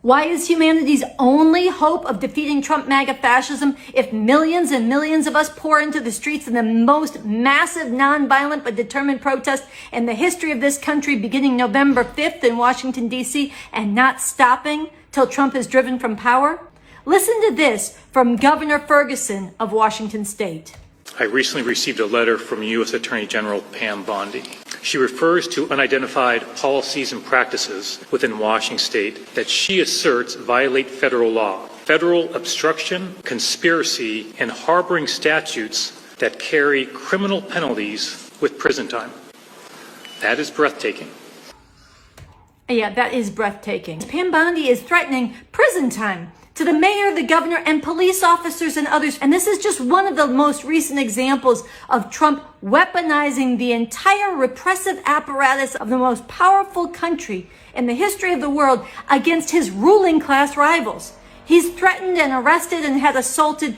Why is humanity's only hope of defeating Trump MAGA fascism if millions and millions of us pour into the streets in the most massive, nonviolent, but determined protest in the history of this country beginning November 5th in Washington, D.C., and not stopping till Trump is driven from power? Listen to this from Governor Ferguson of Washington State. I recently received a letter from U.S. Attorney General Pam Bondi. She refers to unidentified policies and practices within Washington State that she asserts violate federal law, federal obstruction, conspiracy, and harboring statutes that carry criminal penalties with prison time. That is breathtaking. Yeah, that is breathtaking. Pam Bondi is threatening prison time to the mayor, the governor, and police officers and others. And this is just one of the most recent examples of Trump weaponizing the entire repressive apparatus of the most powerful country in the history of the world against his ruling class rivals. He's threatened and arrested and had assaulted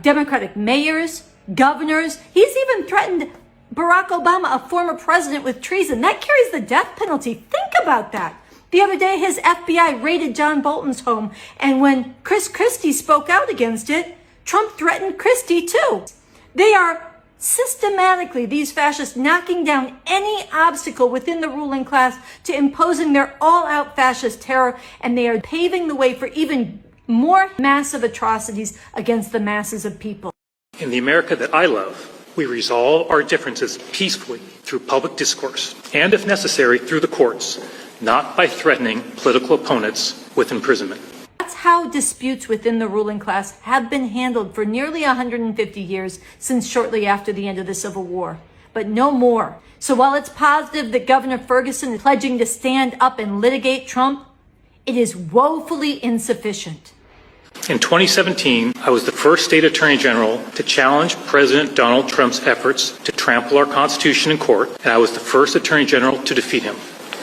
Democratic mayors, governors. He's even threatened Barack Obama, a former president, with treason. That carries the death penalty. Think about that. The other day, his FBI raided John Bolton's home, and when Chris Christie spoke out against it, Trump threatened Christie too. They are systematically, these fascists, knocking down any obstacle within the ruling class to imposing their all-out fascist terror, and they are paving the way for even more massive atrocities against the masses of people. In the America that I love, we resolve our differences peacefully through public discourse, and if necessary, through the courts, not by threatening political opponents with imprisonment. That's how disputes within the ruling class have been handled for nearly 150 years, since shortly after the end of the Civil War. But no more. So while it's positive that Governor Ferguson is pledging to stand up and litigate Trump, it is woefully insufficient. In 2017, I was the first state attorney general to challenge President Donald Trump's efforts to trample our Constitution in court, and I was the first attorney general to defeat him.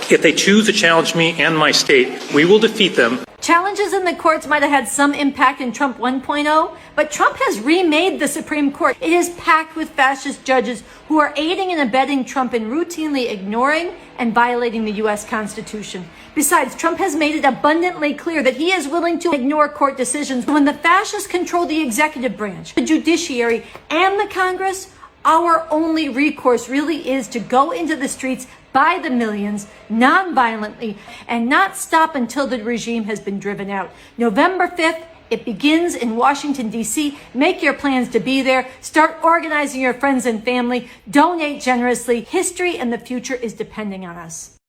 If they choose to challenge me and my state, we will defeat them. Challenges in the courts might have had some impact in Trump 1.0, but Trump has remade the Supreme Court. It is packed with fascist judges who are aiding and abetting Trump in routinely ignoring and violating the U.S. Constitution. Besides, Trump has made it abundantly clear that he is willing to ignore court decisions. When the fascists control the executive branch, the judiciary, and the Congress, our only recourse really is to go into the streets by the millions, non-violently, and not stop until the regime has been driven out. November 5th, it begins in Washington, D.C. Make your plans to be there. Start organizing your friends and family. Donate generously. History and the future is depending on us.